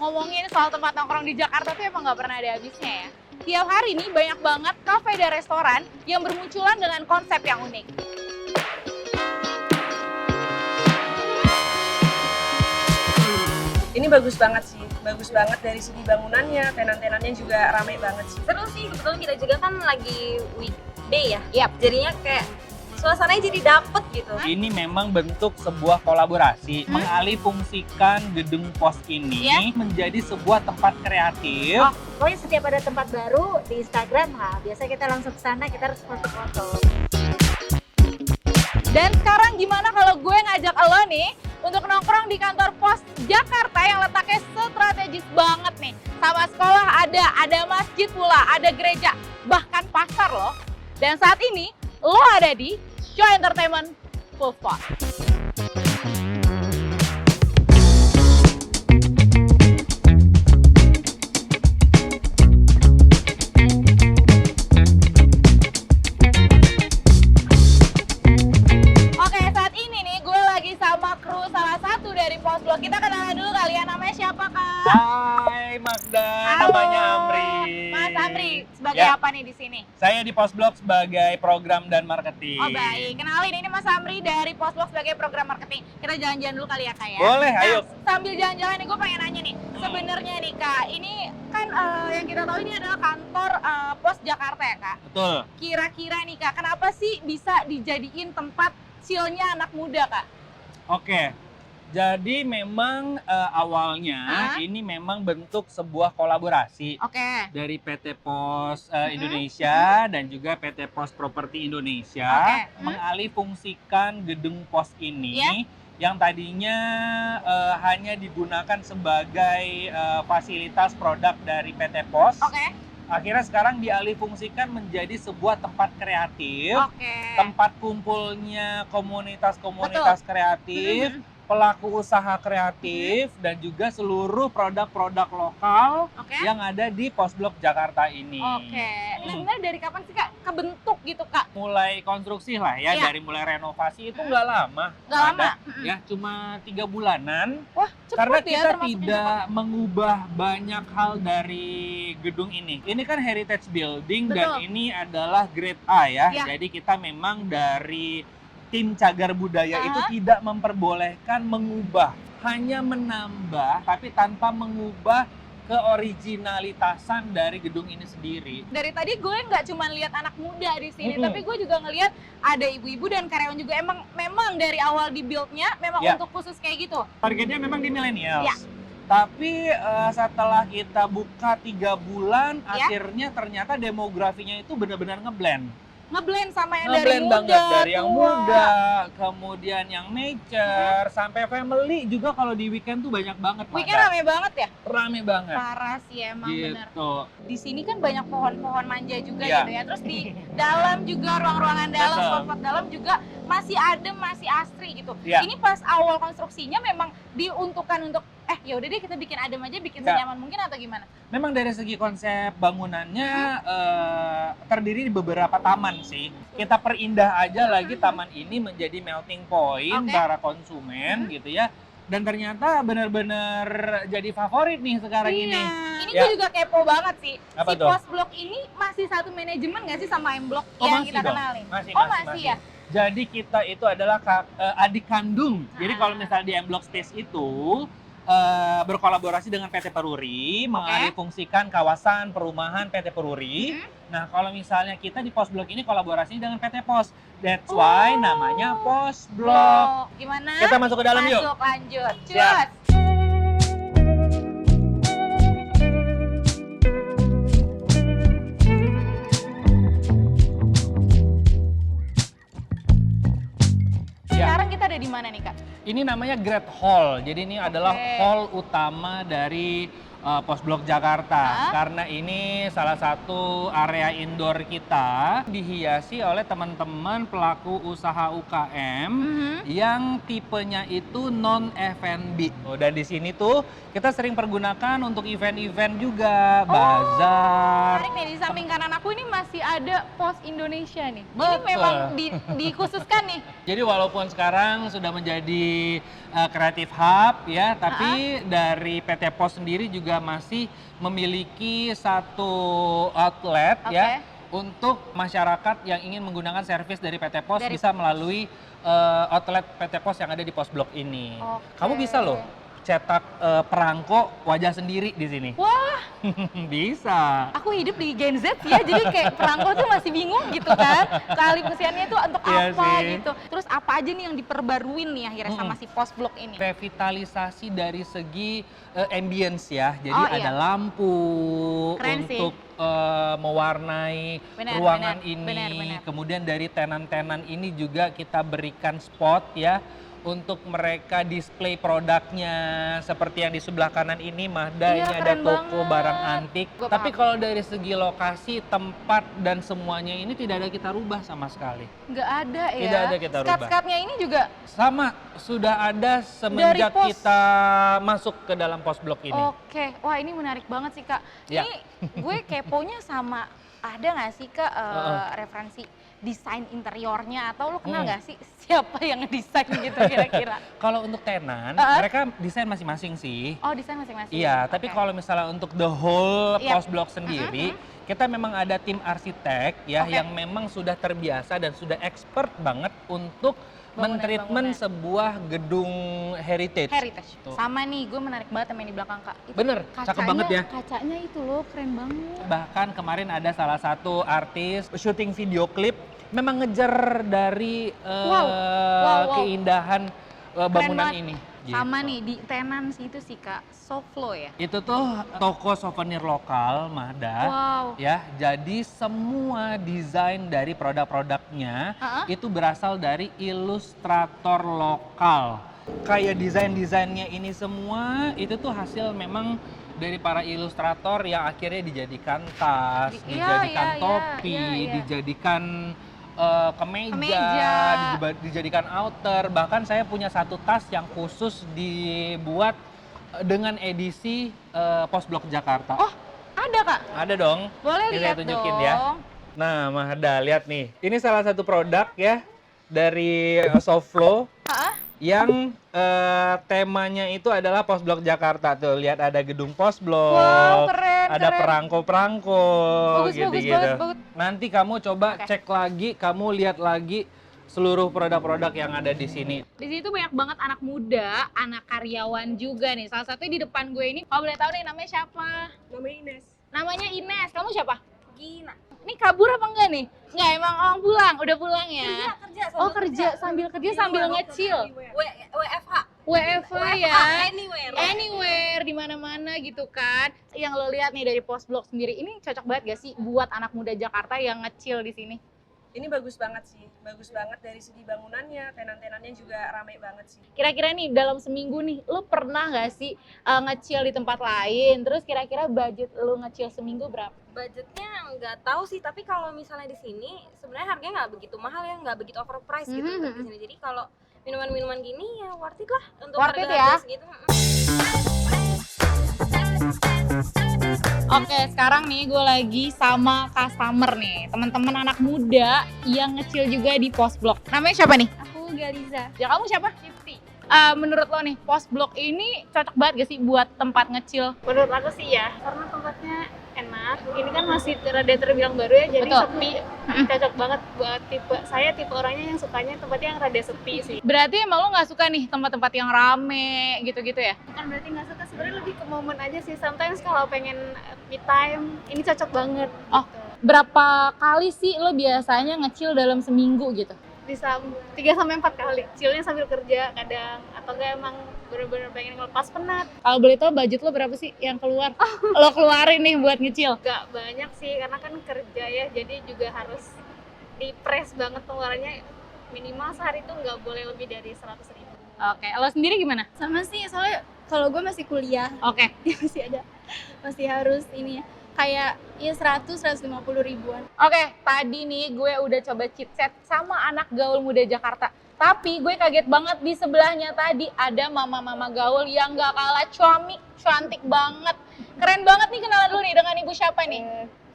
ngomongin soal tempat nongkrong di Jakarta tuh emang nggak pernah ada habisnya ya. Tiap hari nih banyak banget kafe dan restoran yang bermunculan dengan konsep yang unik. Ini bagus banget sih, bagus banget dari segi bangunannya, tenan-tenannya juga ramai banget sih. Seru sih, kebetulan kita juga kan lagi weekday ya. Yap. Jadinya kayak suasananya jadi dapet gitu. Ini memang bentuk sebuah kolaborasi mengalihfungsikan gedung pos ini menjadi sebuah tempat kreatif. Oh, pokoknya setiap ada tempat baru di Instagram, biasanya kita langsung ke sana, kita harus foto-foto. Dan sekarang gimana kalau gue ngajak lo nih untuk nongkrong di kantor pos Jakarta yang letaknya strategis banget nih. Sama sekolah ada masjid pula, ada gereja, bahkan pasar loh. Dan saat ini lo ada di Show Entertainment Full Spot. Oke, saat ini nih gue lagi sama kru salah satu dari Pos Blok. Kita kenalan dulu kali ya, namanya siapa Kak? Hai Magda, namanya Amri. Mas Amri, sebagai Ya. apa nih di sini? Saya di Pos Blok sebagai program dan marketing. Oh baik, kenalin ini Mas Amri dari Pos Blok sebagai program marketing. Kita jalan-jalan dulu kali ya Kak ya? Boleh, Nah, ayo. sambil jalan-jalan nih gue pengen nanya nih, sebenarnya nih Kak, ini kan yang kita tahu ini adalah kantor Pos Jakarta ya Kak? Betul. Kira-kira nih Kak, kenapa sih bisa dijadiin tempat chillnya anak muda Kak? Oke. Jadi memang awalnya ini memang bentuk sebuah kolaborasi Oke. dari PT Pos Indonesia dan juga PT Pos Properti Indonesia Oke. mengalihfungsikan gedung pos ini Iya. yang tadinya hanya digunakan sebagai fasilitas produk dari PT Pos. Oke. Akhirnya sekarang dialihfungsikan menjadi sebuah tempat kreatif, Oke. tempat kumpulnya komunitas-komunitas kreatif, pelaku usaha kreatif, dan juga seluruh produk-produk lokal Oke. yang ada di Pos Blok Jakarta ini. Oke. Ini sebenarnya dari kapan sih Kak kebentuk gitu Kak? Mulai konstruksi lah ya, Iya. dari mulai renovasi itu nggak lama. Nggak lama? Ada, ya cuma 3 bulanan. Wah, cepet Karena ya kita termasuknya tidak mengubah banyak hal dari gedung ini. Ini kan heritage building dan Betul. ini adalah grade A ya. Ya. Jadi kita memang dari tim cagar budaya itu Aha. tidak memperbolehkan mengubah, hanya menambah tapi tanpa mengubah keoriginalitasan dari gedung ini sendiri. Dari tadi gue nggak cuma lihat anak muda di sini, Mm-mm. tapi gue juga ngelihat ada ibu-ibu dan karyawan juga. Memang dari awal di build-nya memang Ya. untuk khusus kayak gitu. Targetnya memang di millennials. Ya. Tapi setelah kita buka 3 bulan, Ya. akhirnya ternyata demografinya itu benar-benar ngeblend. Ngeblend sama yang dari Ngeblend muda, banget dari yang tua. muda, kemudian yang nature, sampai family juga kalau di weekend tuh banyak banget. Weekend Mada. rame banget ya? Rame banget. Parah sih emang bener. Gitu. Di sini kan banyak pohon-pohon manja juga Iya. gitu ya. Terus di dalam juga ruang-ruangan dalam, Betul. spot-spot dalam juga masih adem, masih asri gitu. Iya. Ini pas awal konstruksinya memang diuntukkan untuk ya udah deh kita bikin adem aja, bikin Ya. senyaman mungkin atau gimana? Memang dari segi konsep bangunannya terdiri di beberapa taman sih. Kita perindah aja lagi taman ini menjadi melting point Oke. para konsumen gitu ya. Dan ternyata benar-benar jadi favorit nih sekarang ini. Ini Ya. gue juga kepo banget sih. Apa Si tuh? Pos Blok ini masih satu manajemen nggak sih sama M Block Oh, yang masih kita dong. kenalin? Masih, Oh masih, masih masih. ya? Jadi kita itu adalah adik kandung. Jadi kalau misalnya di M Block Space itu berkolaborasi dengan PT Peruri, mengalihfungsikan kawasan perumahan PT Peruri. Nah, kalau misalnya kita di Pos Blok ini kolaborasi dengan PT Pos. That's why namanya Pos Blok. Gimana? Kita masuk ke dalam yuk. Masuk, lanjut. Siap. Cus. Sekarang kita ada di mana nih Kak? Ini namanya Great Hall. Jadi ini adalah Oke. hall utama dari Pos Blok Jakarta. Hah? Karena ini salah satu area indoor kita dihiasi oleh teman-teman pelaku usaha UKM yang tipenya itu non F&B. Dan di sini tuh kita sering pergunakan untuk event-event juga, bazar. Menarik nih, di samping kanan aku ini masih ada Pos Indonesia nih. Ini Betul. memang dikhususkan nih. Jadi walaupun sekarang sudah menjadi Creative Hub ya, tapi dari PT Pos sendiri juga masih memiliki satu outlet ya untuk masyarakat yang ingin menggunakan servis dari PT Pos bisa melalui outlet PT Pos yang ada di Pos Blok ini. Kamu bisa loh cetak perangko wajah sendiri di sini. Wah, bisa. aku hidup di Gen Z ya, jadi kayak perangko tuh masih bingung gitu kan. Kali usianya itu untuk Iya apa sih. gitu. Terus apa aja nih yang diperbaruin nih akhirnya sama si Pos Blok ini? Revitalisasi dari segi ambience ya. Jadi Oh, iya. ada lampu Keren sih. untuk mewarnai Benar, ruangan benar, ini. benar. Kemudian dari tenan-tenan ini juga kita berikan spot ya untuk mereka display produknya seperti yang di sebelah kanan ini Mahda, Iya, ini ada keren toko banget. barang antik. Gua Tapi paham. kalau dari segi lokasi, tempat dan semuanya ini tidak ada kita rubah sama sekali. Nggak ada ya. Tidak ada kita rubah. Skat-skatnya ini juga Sama, sudah ada semenjak Pos. kita masuk ke dalam Pos Blok ini. Oke, wah ini menarik banget sih Kak. Ya. Ini gue keponya sama, ada nggak sih Kak referensi desain interiornya, atau lo kenal nggak sih siapa yang ngedesain gitu kira-kira? Kalau untuk tenan, mereka desain masing-masing sih. Oh, desain masing-masing. Iya, tapi Oke. kalau misalnya untuk the whole Iya. Pos Blok sendiri, kita memang ada tim arsitek ya Oke. yang memang sudah terbiasa dan sudah expert banget untuk men-treatment Bangunan-bangunan. sebuah gedung heritage. Heritage. Tuh. Sama nih, gue menarik banget sama yang di belakang Kak. Itu Bener, cakep banget ya. Kacanya itu loh, keren banget. Bahkan kemarin ada salah satu artis syuting video klip memang ngejar dari Wow. keindahan bangunan banget. ini. Sama Gitu. nih, di tenan situ sih Kak, Soflo ya? Itu tuh toko souvenir lokal Mahda. Wow. Ya, jadi semua desain dari produk-produknya itu berasal dari ilustrator lokal. Kayak desain-desainnya ini semua itu tuh hasil memang dari para ilustrator yang akhirnya dijadikan tas, Iya, dijadikan iya, topi, iya. dijadikan kemeja, Kemeja. dijadikan outer. Bahkan saya punya satu tas yang khusus dibuat dengan edisi Pos Blok Jakarta. Oh, ada Kak? Ada dong. Boleh Ini saya lihat tunjukin dong. ya. Nah, Mahda, lihat nih. Ini salah satu produk ya dari Soflo yang temanya itu adalah Pos Blok Jakarta. Tuh, lihat ada gedung Pos Blok. Wow, keren, ada keren. perangko-perangko Bagus, gitu-gitu. bagus. Nanti kamu coba Oke. cek lagi, kamu lihat lagi seluruh produk-produk yang ada di sini. Di sini tuh banyak banget anak muda, anak karyawan juga nih. Salah satunya di depan gue ini, kalau boleh tahu nih namanya siapa? Namanya Ines. Namanya Ines. Kamu siapa? Gina. Ini kabur apa enggak nih? Enggak, emang orang pulang, udah pulang ya? Kerja Oh kerja sambil ngecil. WFH. WFH ya? Anywhere. Anywhere, di mana-mana gitu kan. Yang lo lihat nih dari Pos Blok sendiri, ini cocok banget gak sih buat anak muda Jakarta yang ngecil di sini? Ini bagus banget sih, bagus banget dari segi bangunannya, tenan-tenannya juga ramai banget sih. Kira-kira nih dalam seminggu nih, lo pernah gak sih ngecil di tempat lain? Terus kira-kira budget lo ngecil seminggu berapa? Budgetnya nggak tahu sih, tapi kalau misalnya di sini sebenarnya harganya nggak begitu mahal ya, nggak begitu overpriced gitu untuk di sini. Jadi kalau minuman-minuman gini ya worth it lah untuk Worth it harga-harga ya? segitu. Oke, sekarang nih gue lagi sama customer nih, teman-teman anak muda yang ngecil juga di Pos Blok. Namanya siapa nih? Aku Galiza. Ya kamu siapa? Sifty. Menurut lo nih, Pos Blok ini cocok banget gak sih buat tempat ngecil? Menurut aku sih ya, karena tempatnya enak. Ini kan masih rada terbilang baru ya, jadi Betul. sepi. Cocok banget buat tipe orangnya yang sukanya tempatnya yang rada sepi sih. Berarti emang lo gak suka nih tempat-tempat yang rame gitu-gitu ya? Bukan berarti nggak suka, sebenarnya lebih ke momen aja sih. Sometimes kalau pengen me time, ini cocok banget. Oh. Gitu. Berapa kali sih lo biasanya ngecil dalam seminggu gitu? Bisa 3-4 kali. Chillnya sambil kerja kadang, atau enggak emang bener-bener pengen ngelepas penat. Kalau boleh tahu budget lo berapa sih yang keluar? Lo keluarin nih buat ngecil? Gak banyak sih, karena kan kerja ya, jadi juga harus di-press banget pengeluarannya. Minimal sehari tuh nggak boleh lebih dari 100.000. Oke, lo sendiri gimana? Sama sih, soalnya kalau gue masih kuliah, Oke, ya masih ada masih harus ini ya, kayak ya 100-150 ribuan. Oke, tadi nih gue udah coba chit-chat sama anak gaul muda Jakarta. Tapi gue kaget banget di sebelahnya tadi ada mama-mama gaul yang gak kalah cantik banget. Keren banget nih, kenalan dulu nih dengan ibu siapa nih?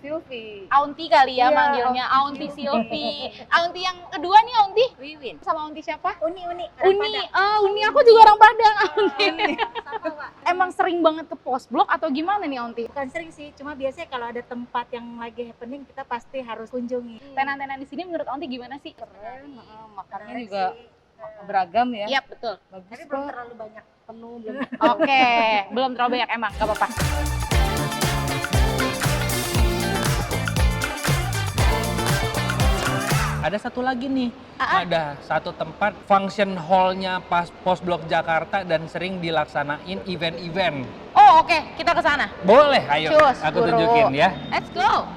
Sylvie. Aunty kali ya Iya, manggilnya, Aunty Sylvie. Aunty yang kedua nih Aunty? Wiwin. Sama Aunty siapa? Uni. Uni aku juga orang Padang, Aunty. Emang sering banget ke pos blok atau gimana nih Aunty? Bukan sering sih, cuma biasanya kalau ada tempat yang lagi happening kita pasti harus kunjungi. Tenan-tenan di sini menurut Aunty gimana sih? Keren, makannya Keren juga sih. beragam ya. Iya betul. Bagus Tapi kok. belum terlalu banyak penuh, belum. Oke, belum terlalu banyak emang, gak apa-apa. Ada satu lagi nih, ada satu tempat function hall-nya pas Pos Blok Jakarta dan sering dilaksanain event-event. Oh oke, kita ke sana. Boleh, ayo Cus, aku Guru. tunjukin ya. Let's go.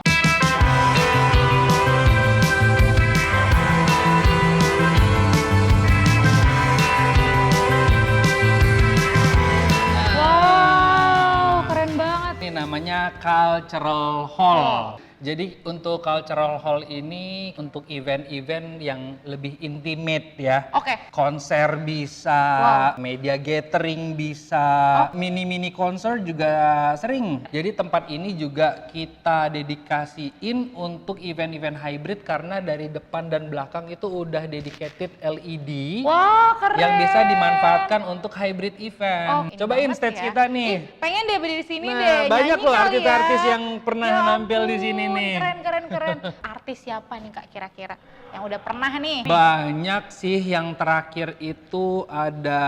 Wow, keren banget. Ini namanya Cultural Hall. Jadi untuk Cultural Hall ini untuk event-event yang lebih intimate ya. Oke. Konser bisa, media gathering bisa, mini-mini konser juga sering. Jadi tempat ini juga kita dedikasiin untuk event-event hybrid karena dari depan dan belakang itu udah dedicated LED Wah, keren. yang bisa dimanfaatkan untuk hybrid event. Oh, Cobain banget stage ya. kita nih. Ih, pengen deh berdiri di sini Nah, deh. banyak nyanyi loh kali artis-artis ya. yang pernah Ya nampil di ampun, sini nih. Keren. Artis siapa nih Kak kira-kira yang udah pernah nih? Banyak sih, yang terakhir itu ada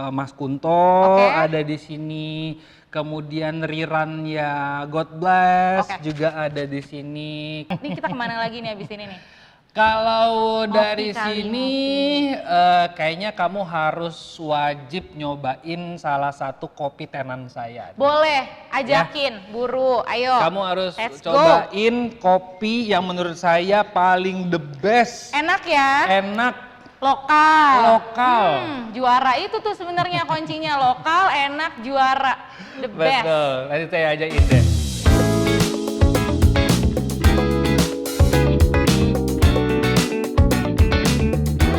Mas Kunto, Oke. ada di sini. Kemudian Riran ya God Bless Oke. juga ada di sini. Nih kita kemana lagi nih abis ini nih? Kalau dari kali, sini kayaknya kamu harus wajib nyobain salah satu kopi tenan saya. Boleh, ajakin, buru, ayo. Kamu harus Let's go. cobain kopi yang menurut saya paling the best. Enak ya, Enak, lokal. lokal. Juara itu tuh sebenarnya kuncinya, lokal, enak, juara, the best. Betul, nanti saya ajakin deh.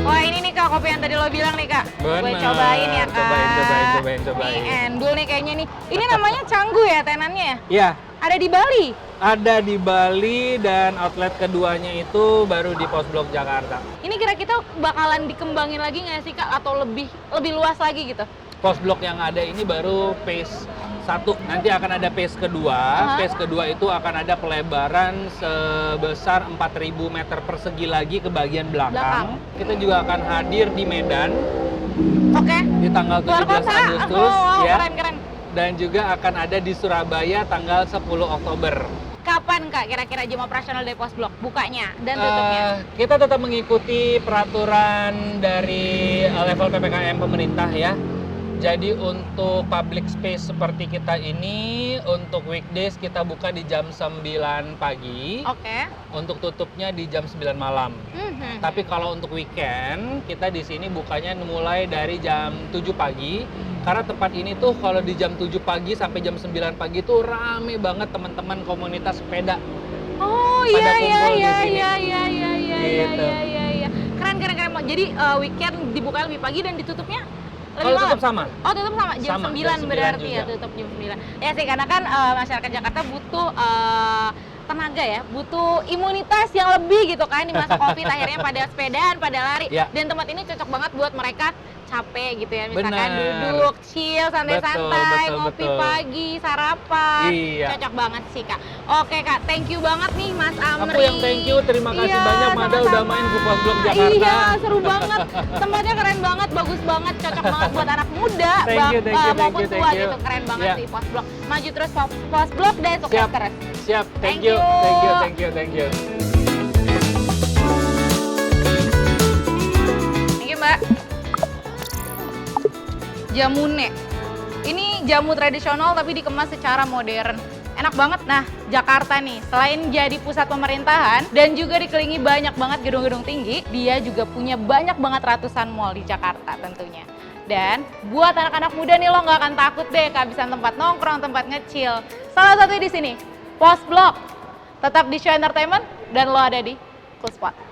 Wah ini nih Kak, kopi yang tadi lo bilang nih Kak. Gue Bener. cobain ya Kak. Cobain. Nih endul nih kayaknya nih. Ini namanya Canggu ya tenannya ya? Iya, Ada di Bali? ada di Bali dan outlet keduanya itu baru di Pos Blok Jakarta. Ini kira-kira bakalan dikembangin lagi nggak sih Kak? Atau lebih luas lagi gitu? Pos Blok yang ada ini baru phase 1, nanti akan ada phase kedua. Phase kedua itu akan ada pelebaran sebesar 4.000 meter persegi lagi ke bagian belakang. Kita juga akan hadir di Medan Oke. di tanggal Luar 17 kota? Agustus Wow, ya. keren. Dan juga akan ada di Surabaya tanggal 10 Oktober. Kapan Kak kira-kira jam operasional dari Pos Blok? Bukanya dan tutupnya? Kita tetap mengikuti peraturan dari level PPKM pemerintah ya. Jadi untuk public space seperti kita ini, untuk weekdays kita buka di jam 9 pagi, Oke. untuk tutupnya di jam 9 malam. Mhm. Tapi kalau untuk weekend, kita di sini bukanya mulai dari jam 7 pagi. Karena tempat ini tuh kalau di jam 7 pagi sampai jam 9 pagi tuh rame banget teman-teman komunitas sepeda. Oh Pada iya kumpul di sini. Gitu. iya. Keren. Jadi weekend dibuka lebih pagi dan ditutupnya lebih Kalau malam? tetap sama. Oh tetap sama, jam Sama, 9 jam 9 berarti ya, juga. tutup jam 9. Ya sih, karena kan masyarakat Jakarta butuh tenaga ya, butuh imunitas yang lebih gitu kan di masa Covid, akhirnya pada sepedaan, pada lari. Ya. Dan tempat ini cocok banget buat mereka capek gitu ya, misalkan Bener. duduk, chill, santai-santai, Betul, ngopi betul. pagi, sarapan. Iya. Cocok banget sih Kak. Oke Kak, thank you banget nih Mas Amri. Aku yang thank you, terima kasih Iya, banyak Mada udah sama-sama. main ke Pos Blok Jakarta. Iya, seru banget. Tempatnya keren banget, bagus banget, cocok banget buat anak muda Thank you, maupun thank tua you. gitu. Keren banget Iya. sih Pos Blok. Maju terus Pos Blok dan sukses Siap. terus. Siap, Thank thank you. you. Thank you. Thank you Mbak. Jamune. Ini jamu tradisional tapi dikemas secara modern. enak banget. Nah, Jakarta nih, selain jadi pusat pemerintahan dan juga dikelilingi banyak banget gedung-gedung tinggi, dia juga punya banyak banget ratusan mall di Jakarta tentunya. Dan buat anak-anak muda nih, lo nggak akan takut deh kehabisan tempat nongkrong, tempat ngecil. Salah satunya di sini, Post Blok. Tetap di Show Entertainment dan lo ada di Cool Spot.